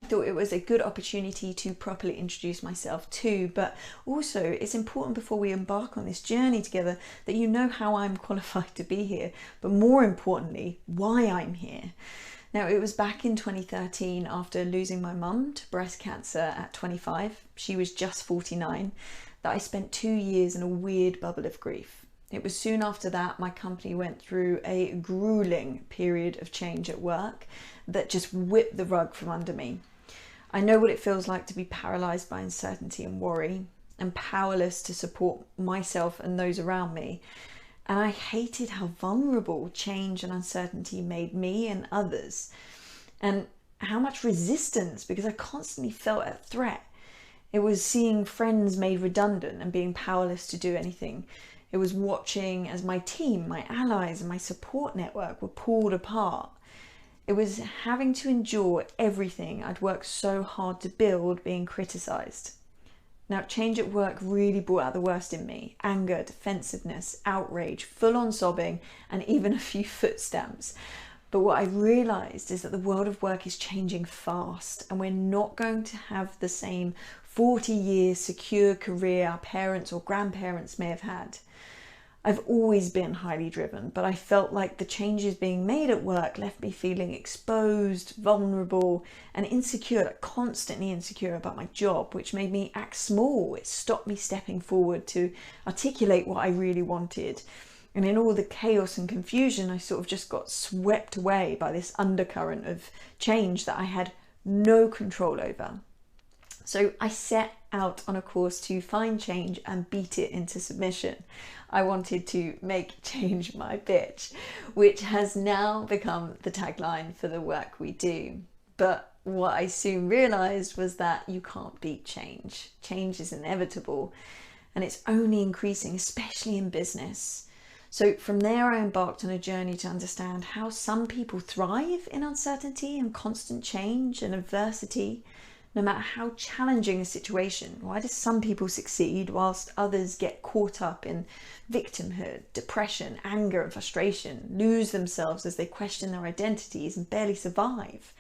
thought it was a good opportunity to properly introduce myself too, but also it's important before we embark on this journey together that you know how I'm qualified to be here, but more importantly, why I'm here. Now, it was back in 2013 after losing my mum to breast cancer at 25, she was just 49, that I spent 2 years in a weird bubble of grief. It was soon after that my company went through a grueling period of change at work that just whipped the rug from under me. I know what it feels like to be paralysed by uncertainty and worry, and powerless to support myself and those around me. And I hated how vulnerable change and uncertainty made me and others, and how much resistance, because I constantly felt a threat. It was seeing friends made redundant and being powerless to do anything. It was watching as my team, my allies, and my support network were pulled apart. It was having to endure everything I'd worked so hard to build being criticised. Now, change at work really brought out the worst in me. Anger, defensiveness, outrage, full-on sobbing, and even a few foot stamps. But what I realised is that the world of work is changing fast, and we're not going to have the same 40-year secure career our parents or grandparents may have had. I've always been highly driven, but I felt like the changes being made at work left me feeling exposed, vulnerable, and insecure, constantly insecure about my job, which made me act small. It stopped me stepping forward to articulate what I really wanted. And in all the chaos and confusion, I sort of just got swept away by this undercurrent of change that I had no control over. So I set out on a course to find change and beat it into submission. I wanted to make change my bitch, which has now become the tagline for the work we do. But what I soon realised was that you can't beat change. Change is inevitable, and it's only increasing, especially in business. So from there, I embarked on a journey to understand how some people thrive in uncertainty and constant change and adversity. No matter how challenging a situation, why do some people succeed whilst others get caught up in victimhood, depression, anger and frustration, lose themselves as they question their identities and barely survive?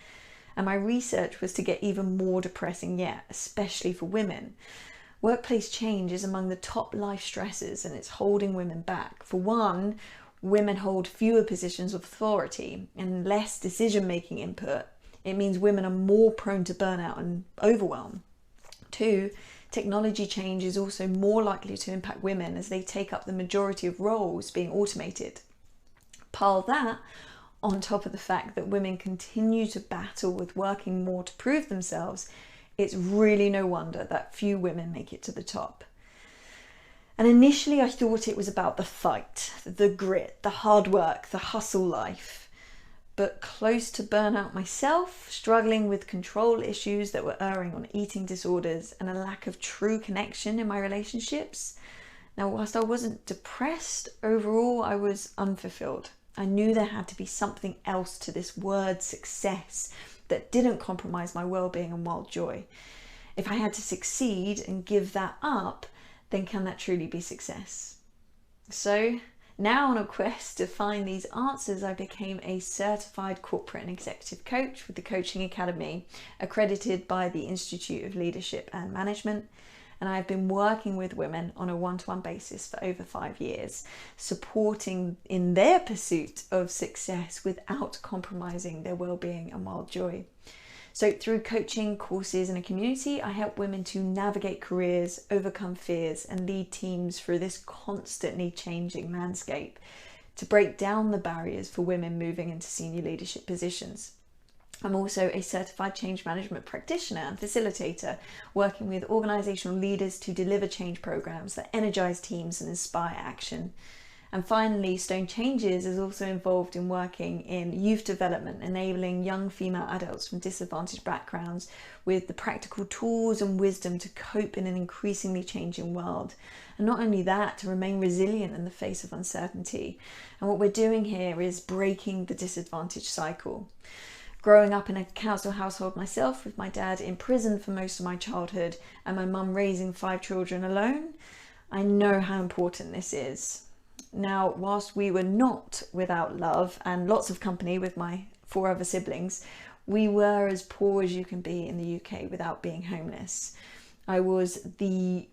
And my research was to get even more depressing yet, especially for women. Workplace change is among the top life stresses, and it's holding women back. For one, women hold fewer positions of authority and less decision-making input. It means women are more prone to burnout and overwhelm. 2, technology change is also more likely to impact women as they take up the majority of roles being automated. Pile that on top of the fact that women continue to battle with working more to prove themselves, it's really no wonder that few women make it to the top. And initially I thought it was about the fight, the grit, the hard work, the hustle life. But close to burnout myself, struggling with control issues that were erring on eating disorders and a lack of true connection in my relationships. Now, whilst I wasn't depressed, overall I was unfulfilled. I knew there had to be something else to this word success that didn't compromise my well-being and wild joy. If I had to succeed and give that up, then can that truly be success? So, now on a quest to find these answers, I became a certified corporate and executive coach with the Coaching Academy, accredited by the Institute of Leadership and Management. And I've been working with women on a one-to-one basis for over 5 years, supporting in their pursuit of success without compromising their well-being and wild joy. So through coaching, courses and a community, I help women to navigate careers, overcome fears and lead teams through this constantly changing landscape to break down the barriers for women moving into senior leadership positions. I'm also a certified change management practitioner and facilitator, working with organisational leaders to deliver change programs that energise teams and inspire action. And finally, Stone Changes is also involved in working in youth development, enabling young female adults from disadvantaged backgrounds with the practical tools and wisdom to cope in an increasingly changing world. And not only that, to remain resilient in the face of uncertainty. And what we're doing here is breaking the disadvantage cycle. Growing up in a council household myself, with my dad in prison for most of my childhood and my mum raising 5 children alone, I know how important this is. Now, whilst we were not without love and lots of company with my 4 other siblings, We were as poor as you can be in the UK without being homeless. I was the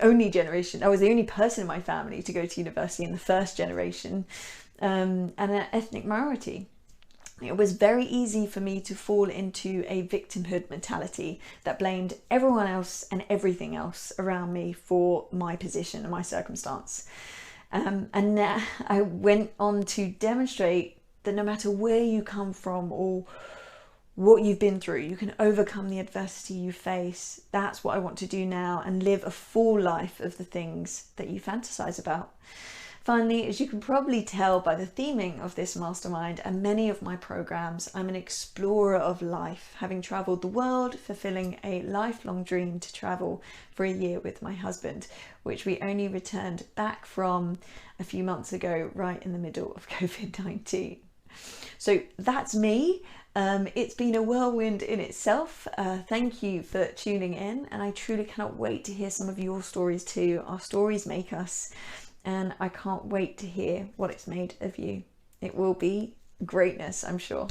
only person in my family to go to university in the first generation, and an ethnic minority. It was very easy for me to fall into a victimhood mentality that blamed everyone else and everything else around me for my position and my circumstance. And I went on to demonstrate that no matter where you come from or what you've been through, you can overcome the adversity you face. That's what I want to do now, and live a full life of the things that you fantasize about. Finally, as you can probably tell by the theming of this mastermind and many of my programs, I'm an explorer of life, having traveled the world, fulfilling a lifelong dream to travel for a year with my husband, which we only returned back from a few months ago, right in the middle of COVID-19. So that's me. It's been a whirlwind in itself. Thank you for tuning in, and I truly cannot wait to hear some of your stories too. Our stories make us, and I can't wait to hear what it's made of you. It will be greatness, I'm sure.